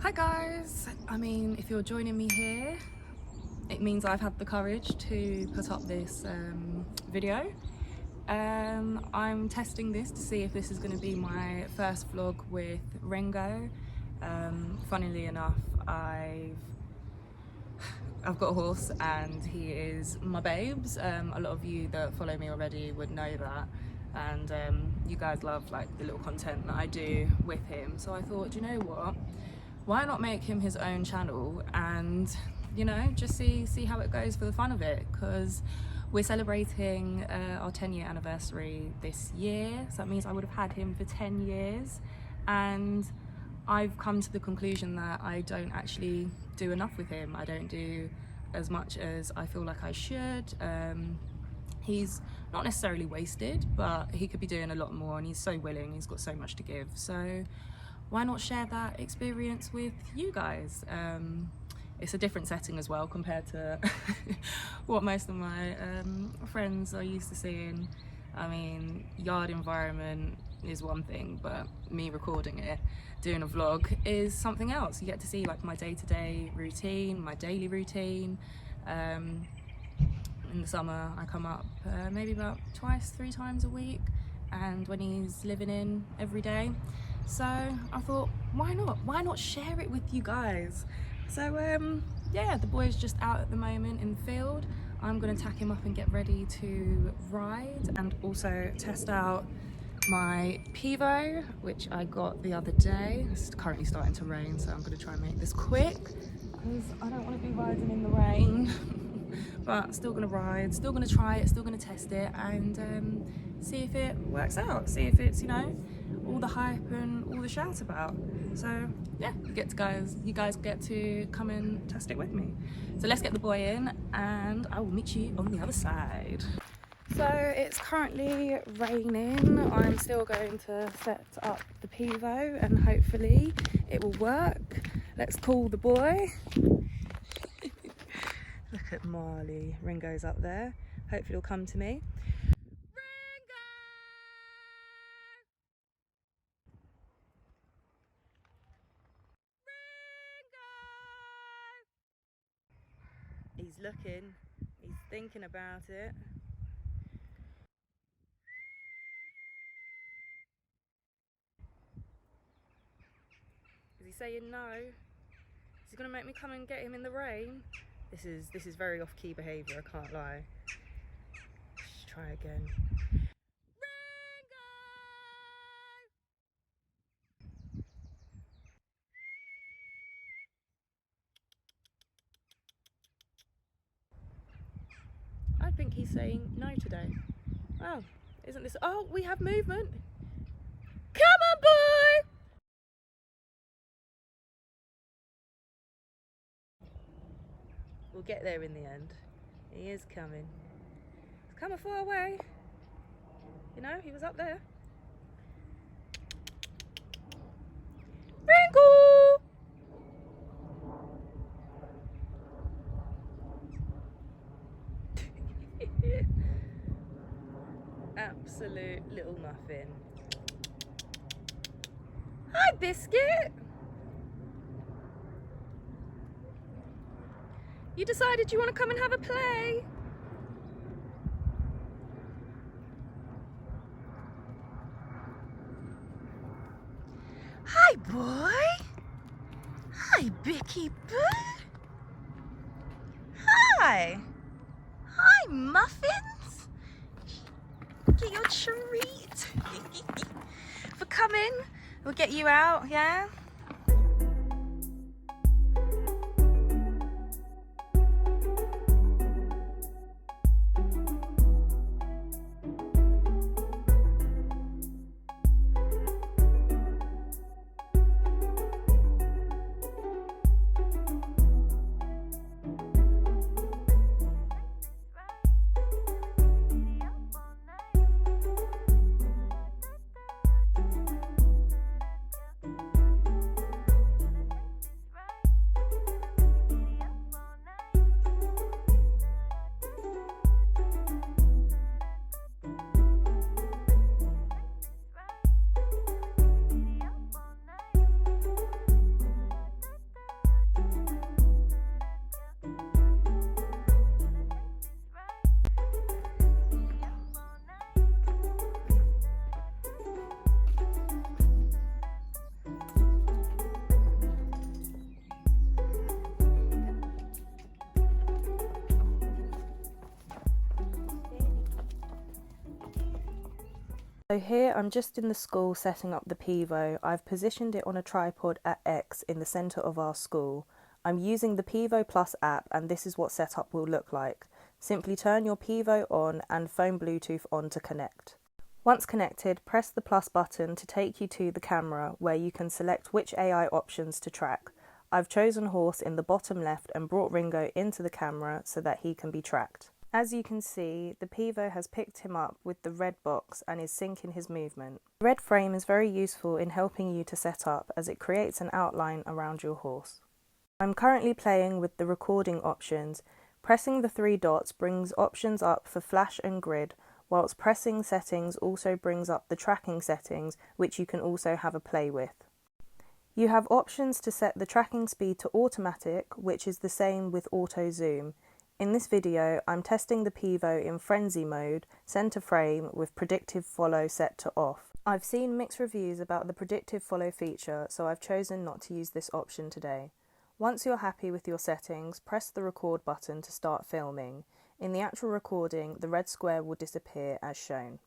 Hi guys, I mean, if you're joining me here, it means I've had the courage to put up this video. I'm testing this to see if this is going to be my first vlog with Ringo. Funnily enough, I've got a horse and he is my babes. A lot of you that follow me already would know that, and you guys love like the little content that I do with him. So I thought, you know what? Why not make him his own channel and, you know, just see how it goes for the fun of it, because we're celebrating our 10-year anniversary this year. So that means I would have had him for 10 years, and I've come to the conclusion that I don't actually do enough with him. I don't do as much as I feel like I should. He's not necessarily wasted, but he could be doing a lot more, and he's so willing, he's got so much to give. So why not share that experience with you guys? It's a different setting as well compared to what most of my friends are used to seeing. I mean, yard environment is one thing, but me recording it, doing a vlog is something else. You get to see like my day-to-day routine, my daily routine. In the summer I come up maybe about 2-3 times a week, and when he's living in every day. So I thought, why not share it with you guys? So yeah, the boy's just out at the moment in the field. I'm gonna tack him up and get ready to ride, and also test out my Pivo, which I got the other day. It's currently starting to rain, so I'm gonna try and make this quick because I don't want to be riding in the rain. But still gonna ride, still gonna try it, still gonna test it, and see if it works out, see if it's, you know, all the hype and all the shout about. So yeah, you guys get to come and test it with me. So let's get the boy in, and I will meet you on the other side. So it's currently raining. I'm still going to set up the Pivo and hopefully it will work. Let's call the boy. Look at Marley. Ringo's up there. Hopefully he'll come to me. Ringo! Ringo! He's looking. He's thinking about it. Is he saying no? Is he gonna make me come and get him in the rain? This is very off-key behaviour, I can't lie. Let's try again. Ringo! I think he's saying no today. Oh, isn't this? Oh, we have movement. Come on, boy! We'll get there in the end. He is coming. He's coming far away. You know, he was up there. Ringo! Absolute little muffin. Hi, Biscuit! You decided you want to come and have a play? Hi, boy. Hi, Bicky Boo. Hi. Hi, Muffins. Get your treat. For coming. We'll get you out, yeah? So here I'm just in the school setting up the Pivo. I've positioned it on a tripod at X in the centre of our school. I'm using the Pivo Plus app and this is what setup will look like. Simply turn your Pivo on and phone Bluetooth on to connect. Once connected, press the plus button to take you to the camera where you can select which AI options to track. I've chosen horse in the bottom left and brought Ringo into the camera so that he can be tracked. As you can see, the Pivo has picked him up with the red box and is syncing his movement. The red frame is very useful in helping you to set up as it creates an outline around your horse. I'm currently playing with the recording options. Pressing the 3 dots brings options up for flash and grid, whilst pressing settings also brings up the tracking settings, which you can also have a play with. You have options to set the tracking speed to automatic, which is the same with auto zoom. In this video, I'm testing the Pivo in frenzy mode, centre frame with predictive follow set to off. I've seen mixed reviews about the predictive follow feature, so I've chosen not to use this option today. Once you're happy with your settings, press the record button to start filming. In the actual recording, the red square will disappear as shown.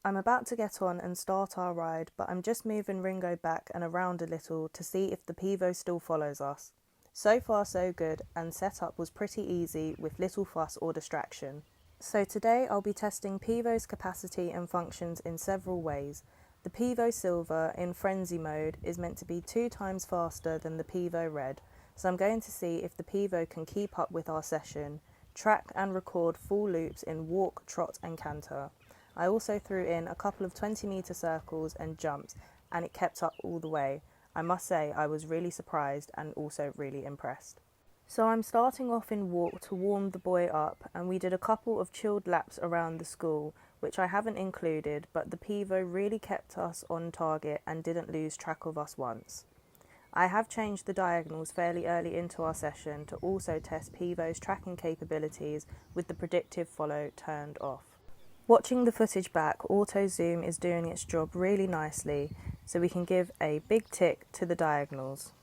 I'm about to get on and start our ride, but I'm just moving Ringo back and around a little to see if the Pivo still follows us. So far so good, and setup was pretty easy with little fuss or distraction. So today I'll be testing Pivo's capacity and functions in several ways. The Pivo Silver in frenzy mode is meant to be 2 times faster than the Pivo Red, so I'm going to see if the Pivo can keep up with our session, track and record full loops in walk, trot and canter. I also threw in a couple of 20-metre circles and jumps, and it kept up all the way. I must say I was really surprised and also really impressed. So I'm starting off in walk to warm the boy up, and we did a couple of chilled laps around the school, which I haven't included, but the Pivo really kept us on target and didn't lose track of us once. I have changed the diagonals fairly early into our session to also test Pivo's tracking capabilities with the predictive follow turned off. Watching the footage back, auto zoom is doing its job really nicely, so we can give a big tick to the diagonals.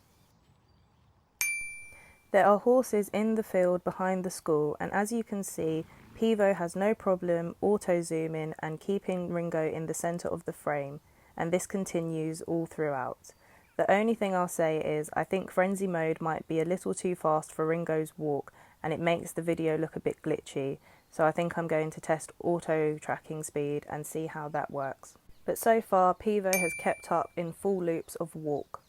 There are horses in the field behind the school, and as you can see, Pivo has no problem auto zooming and keeping Ringo in the centre of the frame, and this continues all throughout. The only thing I'll say is I think frenzy mode might be a little too fast for Ringo's walk, and it makes the video look a bit glitchy. So I think I'm going to test auto tracking speed and see how that works. But so far, Pivo has kept up in full loops of walk.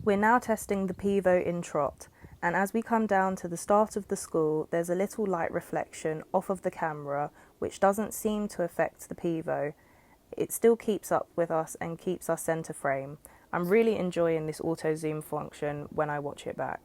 We're now testing the Pivo in trot, and as we come down to the start of the school, there's a little light reflection off of the camera, which doesn't seem to affect the Pivo. It still keeps up with us and keeps us centre frame. I'm really enjoying this auto zoom function when I watch it back.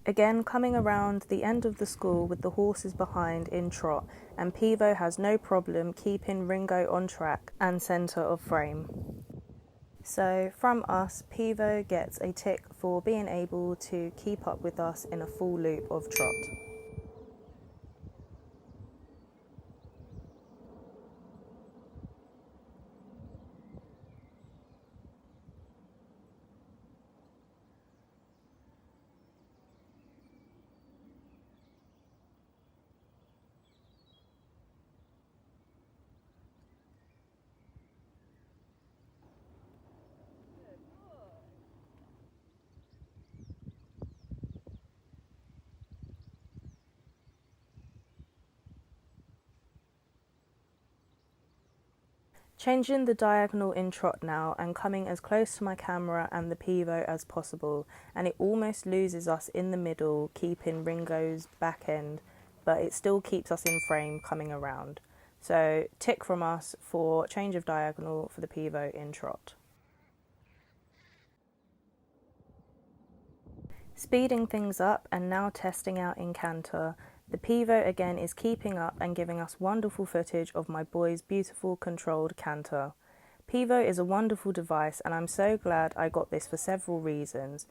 Again, coming around the end of the school with the horses behind in trot, and Pivo has no problem keeping Ringo on track and centre of frame. So from us, Pivo gets a tick for being able to keep up with us in a full loop of trot. Changing the diagonal in trot now and coming as close to my camera and the Pivo as possible, and it almost loses us in the middle, keeping Ringo's back end, but it still keeps us in frame coming around. So tick from us for change of diagonal for the Pivo in trot. Speeding things up and now testing out in canter. The Pivo again is keeping up and giving us wonderful footage of my boy's beautiful controlled canter. Pivo is a wonderful device and I'm so glad I got this for several reasons.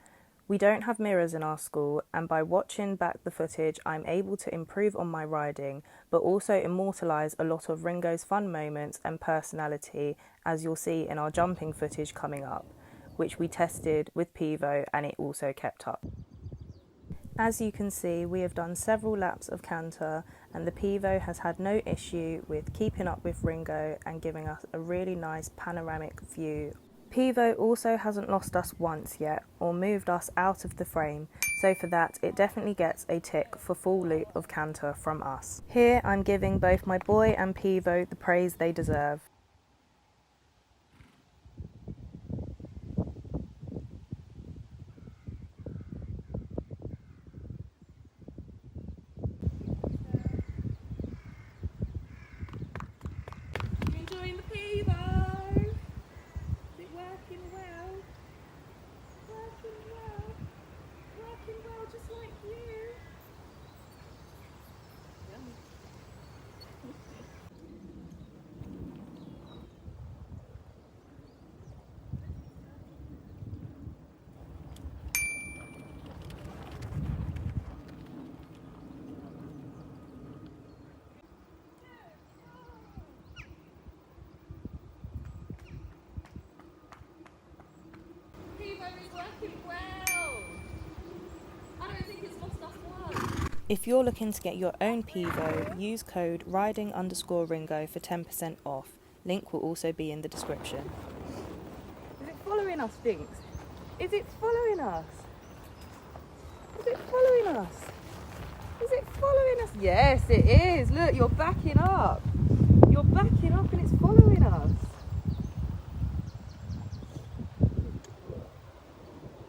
We don't have mirrors in our school, and by watching back the footage, I'm able to improve on my riding, but also immortalise a lot of Ringo's fun moments and personality, as you'll see in our jumping footage coming up, which we tested with Pivo and it also kept up. As you can see, we have done several laps of canter and the Pivo has had no issue with keeping up with Ringo and giving us a really nice panoramic view. Pivo also hasn't lost us once yet or moved us out of the frame, so for that it definitely gets a tick for full loop of canter from us. Here I'm giving both my boy and Pivo the praise they deserve. Enjoying the Pivo? Is it working well? Working well? Working well just like you? Pivo is working well. I don't think it's lost us once. If you're looking to get your own Pivo, use code riding_Ringo for 10% off. Link will also be in the description. Is it following us, Dinks? Is it following us? Is it following us? Is it following us? Yes, it is. Look, you're backing up. You're backing up and it's following us.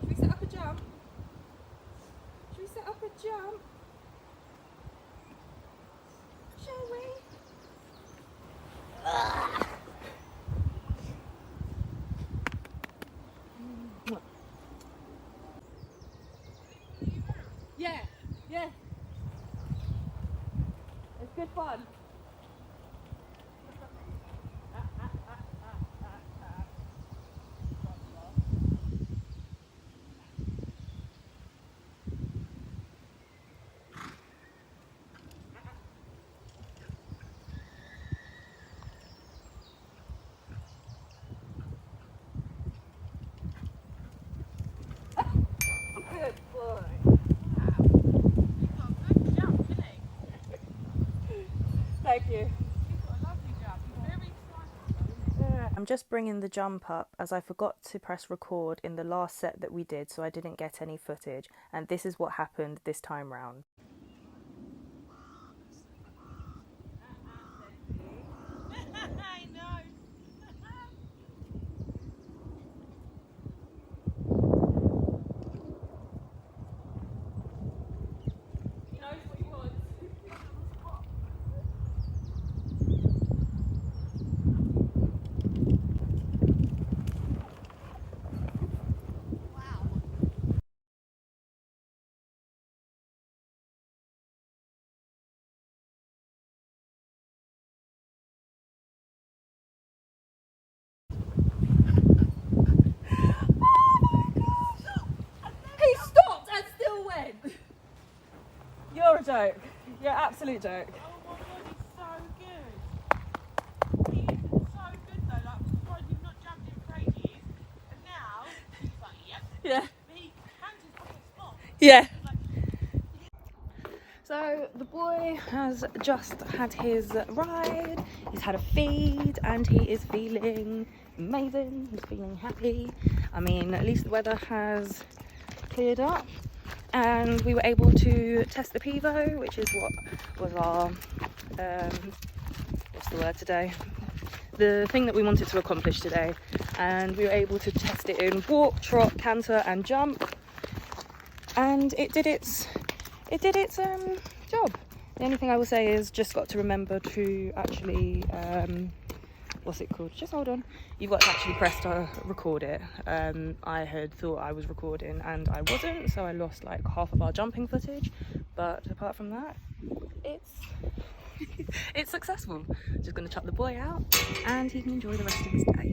Should we set up a jump? Should we set up a jump? Shall we? Yeah, yeah. It's good fun. Good boy. Thank you. I'm just bringing the jump up as I forgot to press record in the last set that we did, so I didn't get any footage, and this is what happened this time round. I know. He knows what he wants. He stopped and still went. You're a joke. You're an absolute joke. Oh my god, he's so good. He is so good though. Like, I'm surprised he's not jumped in for ages. And now, he's like, yep. Yeah. But he hands his pocket spot. Yeah. Like, So the boy has just had his ride, he's had a feed, and he is feeling amazing, he's feeling happy. I mean, at least the weather has cleared up and we were able to test the Pivo, which is what was our, what's the word today? The thing that we wanted to accomplish today. And we were able to test it in walk, trot, canter and jump. And it did its job. The only thing I will say is just got to remember to actually what's it called, just hold on, you've got to actually press to record it. I had thought I was recording and I wasn't, so I lost like half of our jumping footage, but apart from that it's it's successful. Just going to chuck the boy out and he can enjoy the rest of his day.